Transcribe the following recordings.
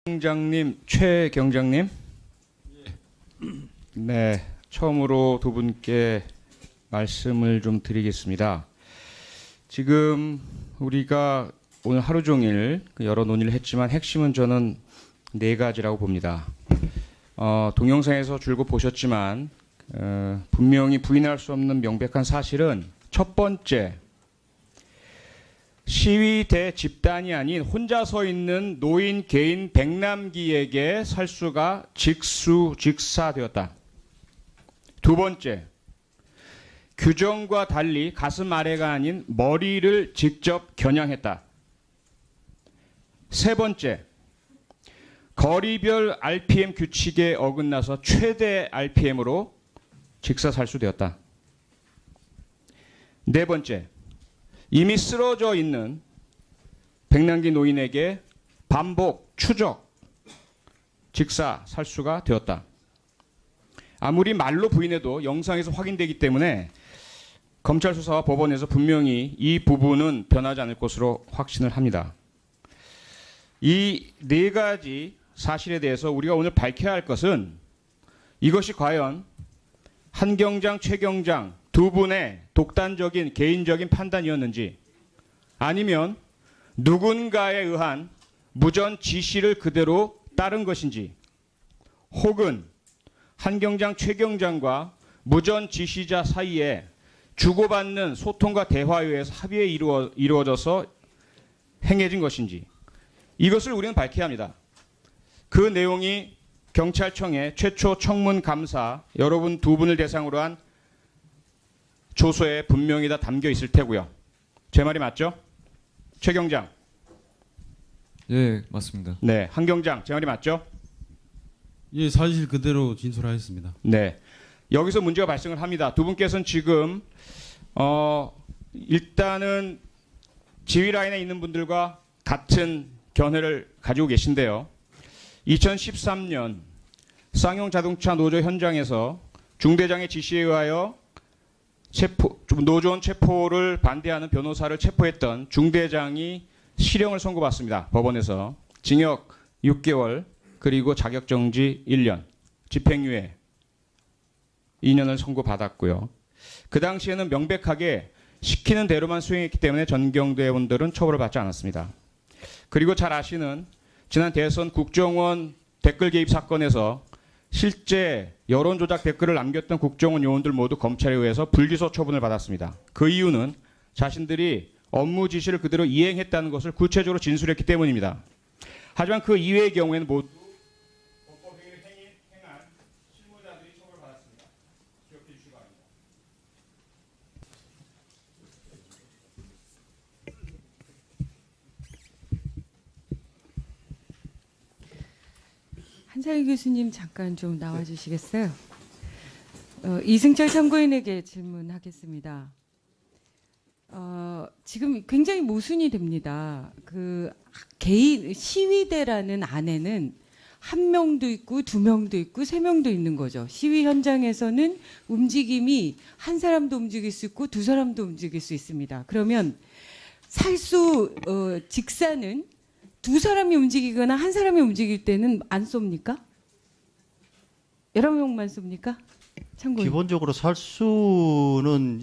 경장님, 최 경장님. 네, 처음으로 두 분께 말씀을 좀 드리겠습니다. 지금 우리가 오늘 하루 종일 여러 논의를 했지만 핵심은 저는 네 가지라고 봅니다. 동영상에서 줄곧 보셨지만 분명히 부인할 수 없는 명백한 사실은 첫 번째, 시위대 집단이 아닌 혼자 서 있는 노인 개인 백남기에게 살수가 직사되었다. 두 번째, 규정과 달리 가슴 아래가 아닌 머리를 직접 겨냥했다. 세 번째, 거리별 RPM 규칙에 어긋나서 최대 RPM으로 직사살수되었다. 네 번째, 이미 쓰러져 있는 백남기 노인에게 반복 추적 직사살수가 되었다. 아무리 말로 부인해도 영상에서 확인되기 때문에 검찰 수사와 법원에서 분명히 이 부분은 변하지 않을 것으로 확신을 합니다. 이 네 가지 사실에 대해서 우리가 오늘 밝혀야 할 것은 이것이 과연 한 경장, 최 경장 두 분의 독단적인 개인적인 판단이었는지 아니면 누군가에 의한 무전 지시를 그대로 따른 것인지 혹은 한 경장, 최 경장과 무전 지시자 사이에 주고받는 소통과 대화에 의해서 합의에 이루어져서 행해진 것인지 이것을 우리는 밝혀야 합니다. 그 내용이 경찰청의 최초 청문 감사 여러분 두 분을 대상으로 한 조서에 분명히 다 담겨 있을 테고요. 제 말이 맞죠? 최 경장. 예, 맞습니다. 네, 한 경장. 제 말이 맞죠? 예, 사실 그대로 진술하였습니다. 네. 여기서 문제가 발생을 합니다. 두 분께서는 지금 일단은 지휘 라인에 있는 분들과 같은 견해를 가지고 계신데요. 2013년 쌍용 자동차 노조 현장에서 중대장의 지시에 의하여 노조원 체포를 반대하는 변호사를 체포했던 중대장이 실형을 선고받습니다. 법원에서 징역 6개월 그리고 자격정지 1년, 집행유예 2년을 선고받았고요. 그 당시에는 명백하게 시키는 대로만 수행했기 때문에 전경대원들은 처벌을 받지 않았습니다. 그리고 잘 아시는 지난 대선 국정원 댓글 개입 사건에서 실제 여론조작 댓글을 남겼던 국정원 요원들 모두 검찰에 의해서 불기소 처분을 받았습니다. 그 이유는 자신들이 업무 지시를 그대로 이행했다는 것을 구체적으로 진술했기 때문입니다. 하지만 그 이외의 경우에는 모두 법법행위를 행한 실무자들이 처벌을 받았습니다. 기억해 주시기 바랍니다. 한상희 교수님 잠깐 좀 나와주시겠어요? 이승철 참고인에게 질문하겠습니다. 지금 굉장히 모순이 됩니다. 그 개인 시위대라는 안에는 한 명도 있고 두 명도 있고 세 명도 있는 거죠. 시위 현장에서는 움직임이 한 사람도 움직일 수 있고 두 사람도 움직일 수 있습니다. 그러면 살수 직사는 두 사람이 움직이거나 한 사람이 움직일 때는 안 쏩니까? 여러 명만 쏩니까? 참고인. 기본적으로 살수는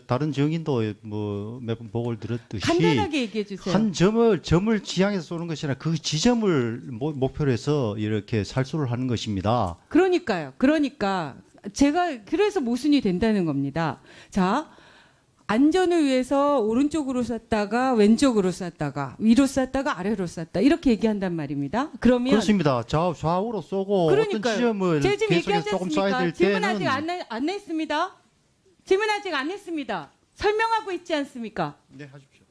다른 정인도 뭐 매번 보고를 들었듯이 간단하게 얘기해 주세요. 한 점을 지향해서 쏘는 것이 아니라 그 지점을 목표로 해서 이렇게 살수를 하는 것입니다. 그러니까요. 그러니까 제가 그래서 모순이 된다는 겁니다. 자, 안전을 위해서 오른쪽으로 쐈다가 왼쪽으로 쐈다가 위로 쐈다가 아래로 쐈다 이렇게 얘기한단 말입니다. 그러면 그렇습니다. 좌우로 쏘고 그러니까요. 어떤 지점을 제가 지금 계속해서 얘기하지 조금 쏴야 않습니까? 될 질문 때는 아직 안 했습니다. 질문 아직 안 했습니다. 설명하고 있지 않습니까? 네, 하십시오.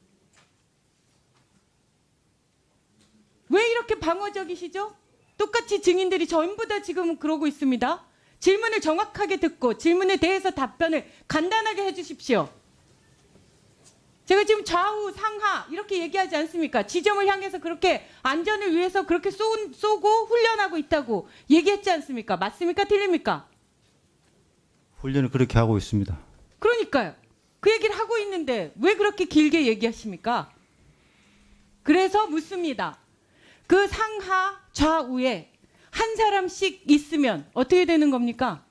왜 이렇게 방어적이시죠? 똑같이 증인들이 전부 다 지금 그러고 있습니다. 질문을 정확하게 듣고 질문에 대해서 답변을 간단하게 해주십시오. 제가 지금 좌우 상하 이렇게 얘기하지 않습니까? 지점을 향해서 그렇게 안전을 위해서 그렇게 쏘고 훈련하고 있다고 얘기했지 않습니까? 맞습니까? 틀립니까? 훈련을 그렇게 하고 있습니다. 그러니까요. 그 얘기를 하고 있는데 왜 그렇게 길게 얘기하십니까? 그래서 묻습니다. 그 상하 좌우에 한 사람씩 있으면 어떻게 되는 겁니까?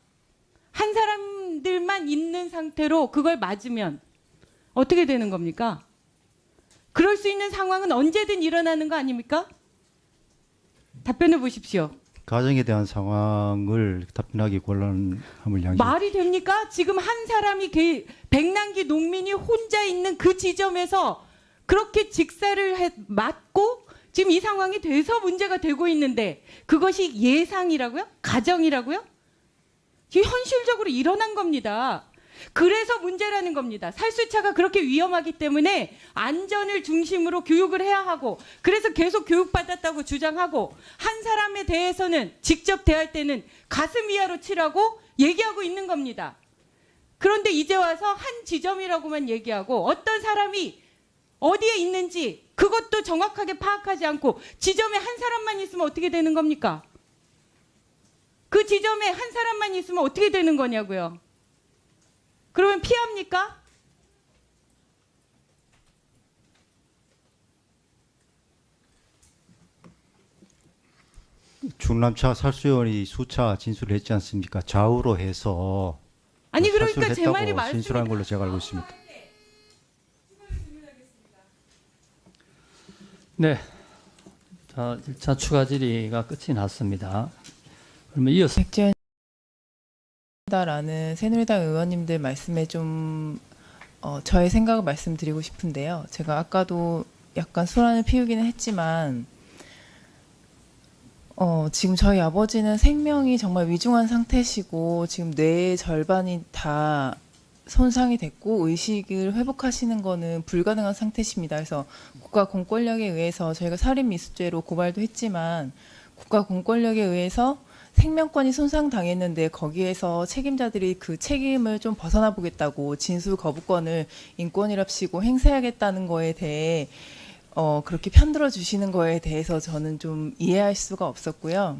한 사람들만 있는 상태로 그걸 맞으면 어떻게 되는 겁니까? 그럴 수 있는 상황은 언제든 일어나는 거 아닙니까? 답변해 보십시오. 가정에 대한 상황을 답변하기 곤란함을 양식. 말이 됩니까? 지금 한 사람이 백남기 농민이 혼자 있는 그 지점에서 그렇게 직사를 맞고 지금 이 상황이 돼서 문제가 되고 있는데 그것이 예상이라고요? 가정이라고요? 이게 현실적으로 일어난 겁니다. 그래서 문제라는 겁니다. 살수차가 그렇게 위험하기 때문에 안전을 중심으로 교육을 해야 하고 그래서 계속 교육받았다고 주장하고 한 사람에 대해서는 직접 대할 때는 가슴 이하로 치라고 얘기하고 있는 겁니다. 그런데 이제 와서 한 지점이라고만 얘기하고 어떤 사람이 어디에 있는지 그것도 정확하게 파악하지 않고 지점에 한 사람만 있으면 어떻게 되는 겁니까? 그 지점에 한 사람만 있으면 어떻게 되는 거냐고요. 그러면 피합니까? 충남차 살수원이 수차 진술을 했지 않습니까? 좌우로 해서 아니 살수를 그러니까 제 말이 했다고 진술한 맞습니다. 걸로 제가 알고 있습니다. 네. 자, 1차 추가 질의가 끝이 났습니다. 그러면 이어서 백지연이다라는 새누리당 의원님들 말씀에 좀 저의 생각을 말씀드리고 싶은데요. 제가 아까도 약간 소란을 피우기는 했지만 지금 저희 아버지는 생명이 정말 위중한 상태시고 지금 뇌의 절반이 다 손상이 됐고 의식을 회복하시는 거는 불가능한 상태십니다. 그래서 국가 공권력에 의해서 저희가 살인 미수죄로 고발도 했지만 국가 공권력에 의해서 생명권이 손상당했는데 거기에서 책임자들이 그 책임을 좀 벗어나 보겠다고 진술 거부권을 인권이랍시고 행사하겠다는 거에 대해 그렇게 편들어 주시는 거에 대해서 저는 좀 이해할 수가 없었고요.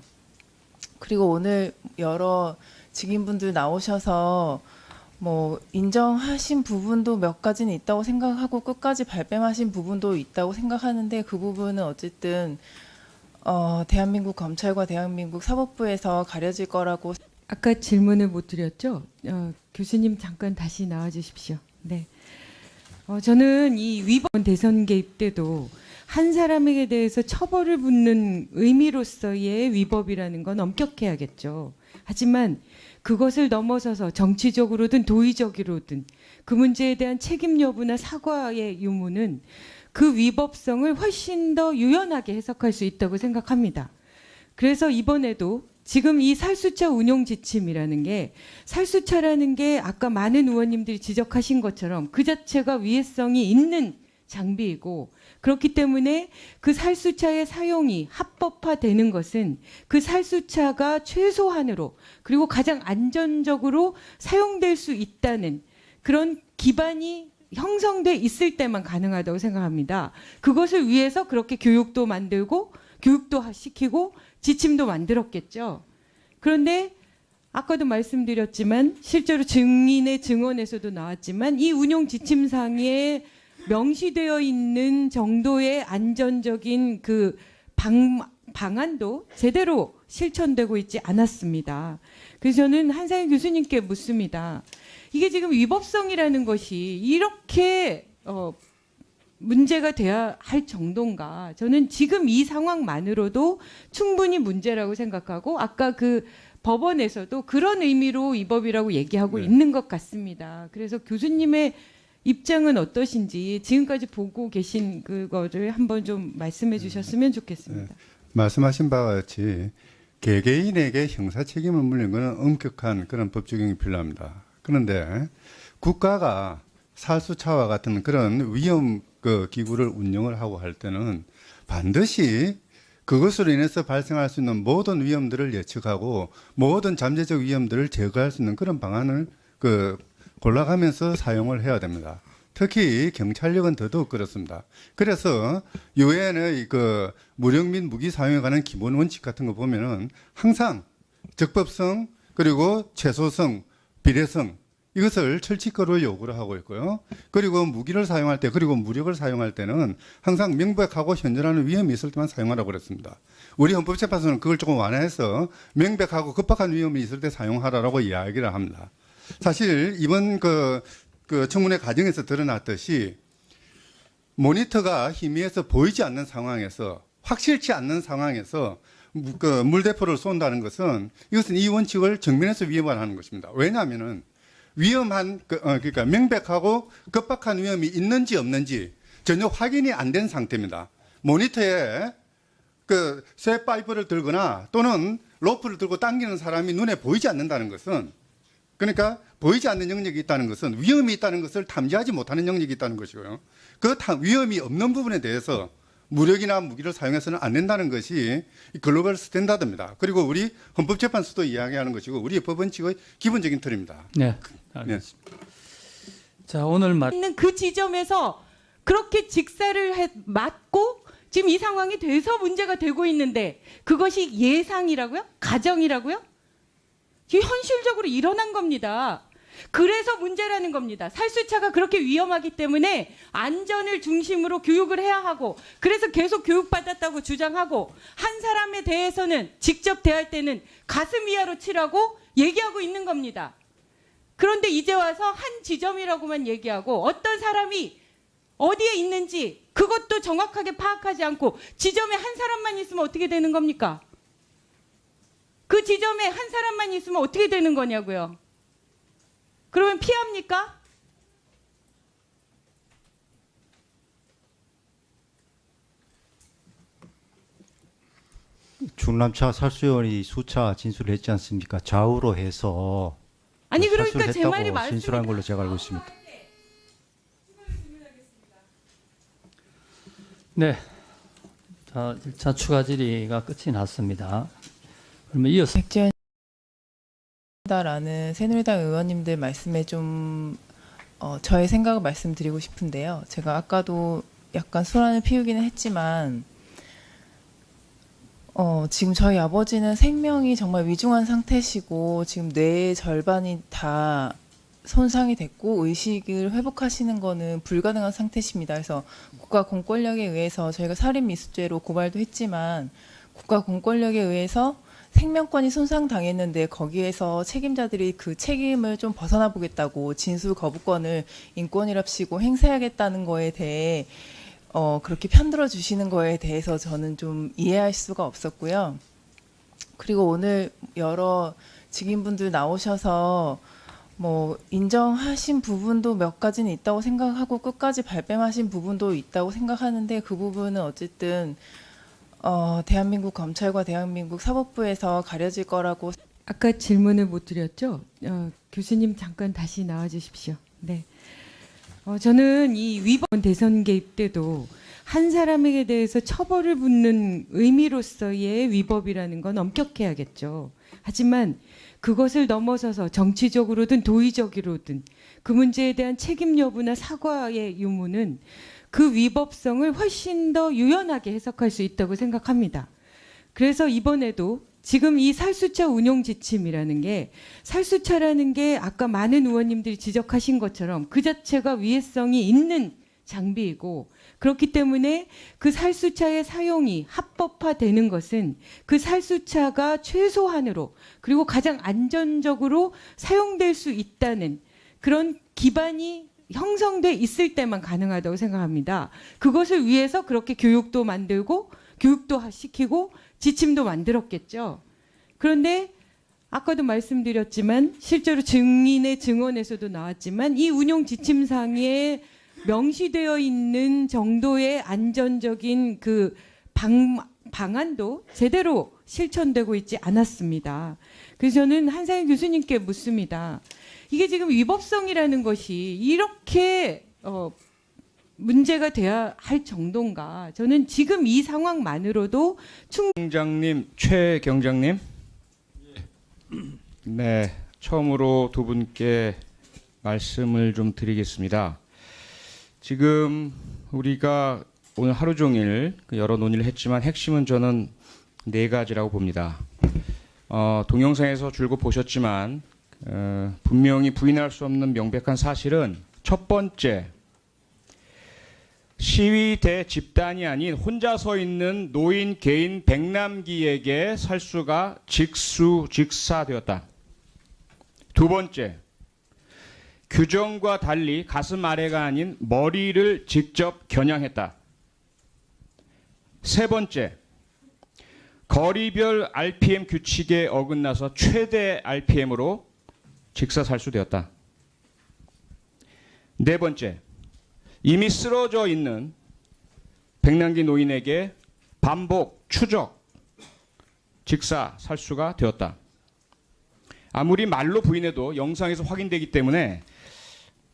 그리고 오늘 여러 증인분들 나오셔서 뭐 인정하신 부분도 몇 가지는 있다고 생각하고 끝까지 발뺌하신 부분도 있다고 생각하는데 그 부분은 어쨌든 대한민국 검찰과 대한민국 사법부에서 가려질 거라고. 아까 질문을 못 드렸죠? 교수님 잠깐 다시 나와 주십시오. 네. 저는 이 위법 대선 개입 때도 한 사람에게 대해서 처벌을 묻는 의미로서의 위법이라는 건 엄격해야겠죠. 하지만 그것을 넘어서서 정치적으로든 도의적으로든 그 문제에 대한 책임 여부나 사과의 유무는 그 위법성을 훨씬 더 유연하게 해석할 수 있다고 생각합니다. 그래서 이번에도 지금 이 살수차 운용 지침이라는 게 살수차라는 게 아까 많은 의원님들이 지적하신 것처럼 그 자체가 위해성이 있는 장비이고 그렇기 때문에 그 살수차의 사용이 합법화되는 것은 그 살수차가 최소한으로 그리고 가장 안전적으로 사용될 수 있다는 그런 기반이 형성돼 있을 때만 가능하다고 생각합니다. 그것을 위해서 그렇게 교육도 만들고 교육도 시키고 지침도 만들었겠죠. 그런데 아까도 말씀드렸지만 실제로 증인의 증언에서도 나왔지만 이 운용 지침상에 명시되어 있는 정도의 안전적인 그 방안도 제대로 실천되고 있지 않았습니다. 그래서 저는 한상희 교수님께 묻습니다. 이게 지금 위법성이라는 것이 이렇게 문제가 돼야 할 정도인가? 저는 지금 이 상황만으로도 충분히 문제라고 생각하고 아까 그 법원에서도 그런 의미로 위법이라고 얘기하고 네. 있는 것 같습니다. 그래서 교수님의 입장은 어떠신지 지금까지 보고 계신 그거를 한번 좀 말씀해 주셨으면 좋겠습니다. 말씀하신 바와 같이 개개인에게 형사 책임을 물리는 것은 엄격한 그런 법 적용이 필요합니다. 그런데 국가가 살수차와 같은 그런 위험 기구를 운영을 하고 할 때는 반드시 그것으로 인해서 발생할 수 있는 모든 위험들을 예측하고 모든 잠재적 위험들을 제거할 수 있는 그런 방안을 골라가면서 사용을 해야 됩니다. 특히 경찰력은 더더욱 그렇습니다. 그래서 유엔의 무력 및 무기 사용에 관한 기본 원칙 같은 거 보면은 항상 적법성 그리고 최소성, 비례성 이것을 철칙으로 요구를 하고 있고요. 그리고 무기를 사용할 때 그리고 무력을 사용할 때는 항상 명백하고 현저한 위험이 있을 때만 사용하라고 그랬습니다. 우리 헌법재판소는 그걸 조금 완화해서 명백하고 급박한 위험이 있을 때 사용하라고 이야기를 합니다. 사실 이번 그 청문회 과정에서 드러났듯이 모니터가 희미해서 보이지 않는 상황에서 확실치 않는 상황에서 물대포를 쏜다는 것은 이것은 이 원칙을 정면에서 위반하는 것입니다. 왜냐하면은 위험한 그러니까 명백하고 급박한 위험이 있는지 없는지 전혀 확인이 안 된 상태입니다. 모니터에 쇠 파이프를 들거나 또는 로프를 들고 당기는 사람이 눈에 보이지 않는다는 것은 그러니까 보이지 않는 영역이 있다는 것은 위험이 있다는 것을 탐지하지 못하는 영역이 있다는 것이고요. 그 위험이 없는 부분에 대해서 무력이나 무기를 사용해서는 안 된다는 것이 글로벌 스탠다드입니다. 그리고 우리 헌법재판소도 이야기하는 것이고 우리 법원칙의 기본적인 틀입니다. 네, 알겠습니다. 자, 오늘 있는 그 지점에서 그렇게 직사를 맞고 지금 이 상황이 돼서 문제가 되고 있는데 그것이 예상이라고요? 가정이라고요? 지금 현실적으로 일어난 겁니다. 그래서 문제라는 겁니다. 살수차가 그렇게 위험하기 때문에 안전을 중심으로 교육을 해야 하고 그래서 계속 교육받았다고 주장하고 한 사람에 대해서는 직접 대할 때는 가슴 위아로 치라고 얘기하고 있는 겁니다. 그런데 이제 와서 한 지점이라고만 얘기하고 어떤 사람이 어디에 있는지 그것도 정확하게 파악하지 않고 지점에 한 사람만 있으면 어떻게 되는 겁니까? 그 지점에 한 사람만 있으면 어떻게 되는 거냐고요. 그러면 피합니까? 중남차 살수원이 수차 진술을 했지 않습니까? 좌우로 해서 아니 살수를 그러니까 제 말이 했다고 진술한 맞습니다. 걸로 제가 알고 있습니다. 네, 자, 1차 추가 질의가 끝이 났습니다. 그러면 이어서 백지연다라는 새누리당 의원님들 말씀에 좀 저의 생각을 말씀드리고 싶은데요. 제가 아까도 약간 소란을 피우기는 했지만 지금 저희 아버지는 생명이 정말 위중한 상태시고 지금 뇌의 절반이 다 손상이 됐고 의식을 회복하시는 거는 불가능한 상태십니다. 그래서 국가 공권력에 의해서 저희가 살인 미수죄로 고발도 했지만 국가 공권력에 의해서 생명권이 손상당했는데 거기에서 책임자들이 그 책임을 좀 벗어나 보겠다고 진술 거부권을 인권이랍시고 행사하겠다는 거에 대해 그렇게 편들어 주시는 거에 대해서 저는 좀 이해할 수가 없었고요. 그리고 오늘 여러 증인분들 나오셔서 뭐 인정하신 부분도 몇 가지는 있다고 생각하고 끝까지 발뺌하신 부분도 있다고 생각하는데 그 부분은 어쨌든 대한민국 검찰과 대한민국 사법부에서 가려질 거라고. 아까 질문을 못 드렸죠? 교수님 잠깐 다시 나와 주십시오. 네. 저는 이 위법 대선 개입 때도 한 사람에게 대해서 처벌을 묻는 의미로서의 위법이라는 건 엄격해야겠죠. 하지만 그것을 넘어서서 정치적으로든 도의적으로든 그 문제에 대한 책임 여부나 사과의 유무는 그 위법성을 훨씬 더 유연하게 해석할 수 있다고 생각합니다. 그래서 이번에도 지금 이 살수차 운용 지침이라는 게 살수차라는 게 아까 많은 의원님들이 지적하신 것처럼 그 자체가 위해성이 있는 장비이고 그렇기 때문에 그 살수차의 사용이 합법화되는 것은 그 살수차가 최소한으로 그리고 가장 안전적으로 사용될 수 있다는 그런 기반이 형성돼 있을 때만 가능하다고 생각합니다. 그것을 위해서 그렇게 교육도 만들고 교육도 시키고 지침도 만들었겠죠. 그런데 아까도 말씀드렸지만 실제로 증인의 증언에서도 나왔지만 이 운용 지침상에 명시되어 있는 정도의 안전적인 그 방안도 제대로 실천되고 있지 않았습니다. 그래서 저는 한상희 교수님께 묻습니다. 이게 지금 위법성이라는 것이 이렇게 문제가 돼야 할 정도인가? 저는 지금 이 상황만으로도 경장님, 최 경장님. 네, 처음으로 두 분께 말씀을 좀 드리겠습니다. 지금 우리가 오늘 하루 종일 여러 논의를 했지만 핵심은 저는 네 가지라고 봅니다. 동영상에서 줄곧 보셨지만 분명히 부인할 수 없는 명백한 사실은 첫 번째, 시위대 집단이 아닌 혼자 서 있는 노인 개인 백남기에게 살수가 직사되었다. 두 번째, 규정과 달리 가슴 아래가 아닌 머리를 직접 겨냥했다. 세 번째, 거리별 RPM 규칙에 어긋나서 최대 RPM으로 직사살수되었다. 네 번째, 이미 쓰러져 있는 백남기 노인에게 반복 추적 직사살수가 되었다. 아무리 말로 부인해도 영상에서 확인되기 때문에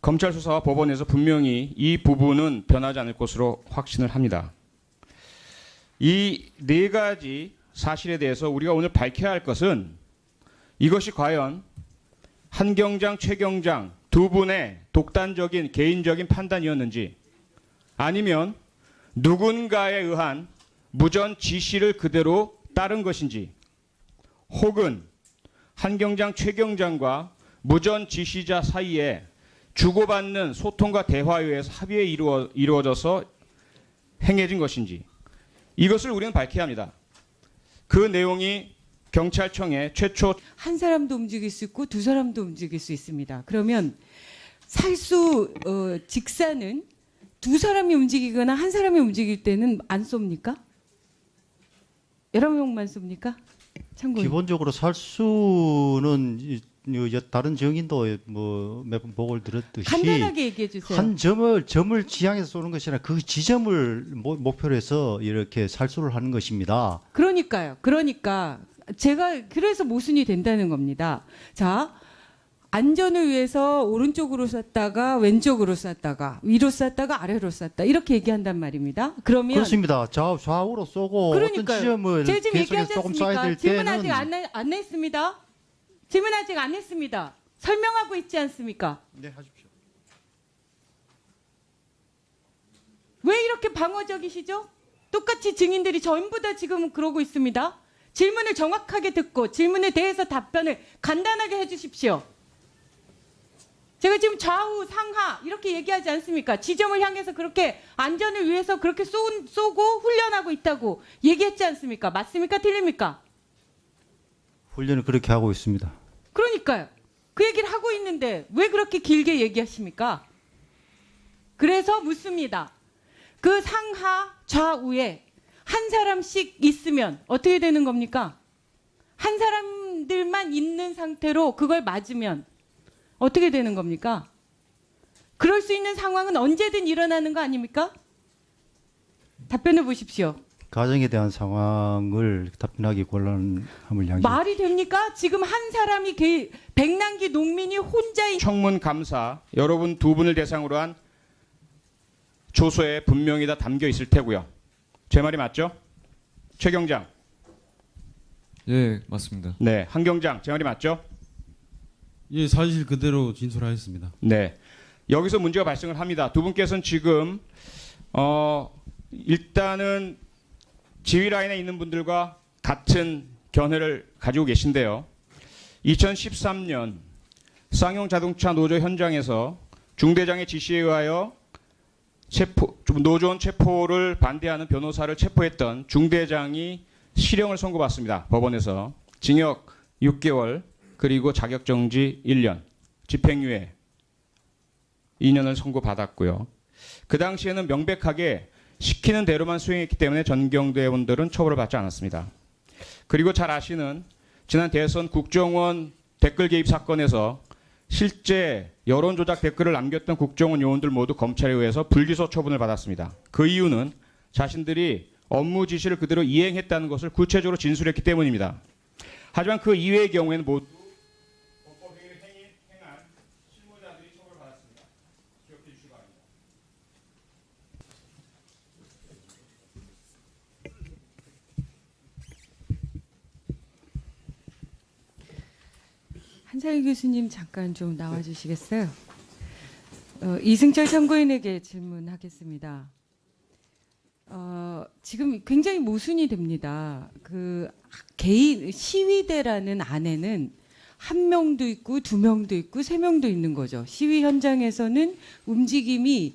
검찰 수사와 법원에서 분명히 이 부분은 변하지 않을 것으로 확신을 합니다. 이 네 가지 사실에 대해서 우리가 오늘 밝혀야 할 것은 이것이 과연 한경장, 최경장 두 분의 독단적인 개인적인 판단이었는지 아니면 누군가에 의한 무전 지시를 그대로 따른 것인지 혹은 한경장, 최경장과 무전 지시자 사이에 주고받는 소통과 대화에 의해서 합의에 이루어져서 행해진 것인지 이것을 우리는 밝혀야 합니다. 그 내용이 경찰청에 최초 한 사람도 움직일 수 있고 두 사람도 움직일 수 있습니다. 그러면 직사는 두 사람이 움직이거나 한 사람이 움직일 때는 안 쏩니까? 여러 명만 쏩니까? 참고로. 기본적으로 살수는 다른 정인도 뭐 몇 번 보고를 들었듯이 간단하게 얘기해 주세요. 한 점을 지향해서 쏘는 것이 아니라 그 지점을 목표로 해서 이렇게 살수를 하는 것입니다. 그러니까요. 그러니까 제가 그래서 모순이 된다는 겁니다. 자, 안전을 위해서 오른쪽으로 쐈다가 왼쪽으로 쐈다가 위로 쐈다가 아래로 쐈다 이렇게 얘기한단 말입니다. 그러면 그렇습니다. 좌우로 쏘고 어떤 그러니까요. 지점을 제가 지금 계속해서 얘기하지 조금 쏴야 않습니까? 될 질문 때는 아직 안 했습니다. 질문 아직 안 했습니다. 설명하고 있지 않습니까? 네, 하십시오. 왜 이렇게 방어적이시죠? 똑같이 증인들이 전부 다 지금 그러고 있습니다. 질문을 정확하게 듣고 질문에 대해서 답변을 간단하게 해주십시오. 제가 지금 좌우 상하 이렇게 얘기하지 않습니까? 지점을 향해서 그렇게 안전을 위해서 그렇게 쏘고 훈련하고 있다고 얘기했지 않습니까? 맞습니까? 틀립니까? 훈련을 그렇게 하고 있습니다. 그러니까요. 그 얘기를 하고 있는데 왜 그렇게 길게 얘기하십니까? 그래서 묻습니다. 그 상하 좌우에 한 사람씩 있으면 어떻게 되는 겁니까? 한 사람들만 있는 상태로 그걸 맞으면 어떻게 되는 겁니까? 그럴 수 있는 상황은 언제든 일어나는 거 아닙니까? 답변해 보십시오. 가정에 대한 상황을 답변하기 곤란함을 양해. 말이 됩니까? 지금 한 사람이 백남기 농민이 혼자 청문 감사 여러분 두 분을 대상으로 한 조서에 분명히 다 담겨 있을 테고요. 제 말이 맞죠? 최경장. 예, 맞습니다. 네, 한경장. 제 말이 맞죠? 예, 사실 그대로 진술하였습니다. 네. 여기서 문제가 발생을 합니다. 두 분께서는 지금 일단은 지휘 라인에 있는 분들과 같은 견해를 가지고 계신데요. 2013년 쌍용 자동차 노조 현장에서 중대장의 지시에 의하여 노조원 체포를 반대하는 변호사를 체포했던 중대장이 실형을 선고받습니다. 법원에서 징역 6개월 그리고 자격정지 1년, 집행유예 2년을 선고받았고요. 그 당시에는 명백하게 시키는 대로만 수행했기 때문에 전경대원들은 처벌을 받지 않았습니다. 그리고 잘 아시는 지난 대선 국정원 댓글 개입 사건에서 실제 여론조작 댓글을 남겼던 국정원 요원들 모두 검찰에 의해서 불기소 처분을 받았습니다. 그 이유는 자신들이 업무 지시를 그대로 이행했다는 것을 구체적으로 진술했기 때문입니다. 하지만 그 이외의 경우에는 모두 법법행위를 행한 실무자들이 처벌을 받았습니다. 기억해 주시기 바랍니다. 한사희 교수님 잠깐 좀 나와주시겠어요? 이승철 참고인에게 질문하겠습니다. 지금 굉장히 모순이 됩니다. 그 시위대라는 안에는 한 명도 있고 두 명도 있고 세 명도 있는 거죠. 시위 현장에서는 움직임이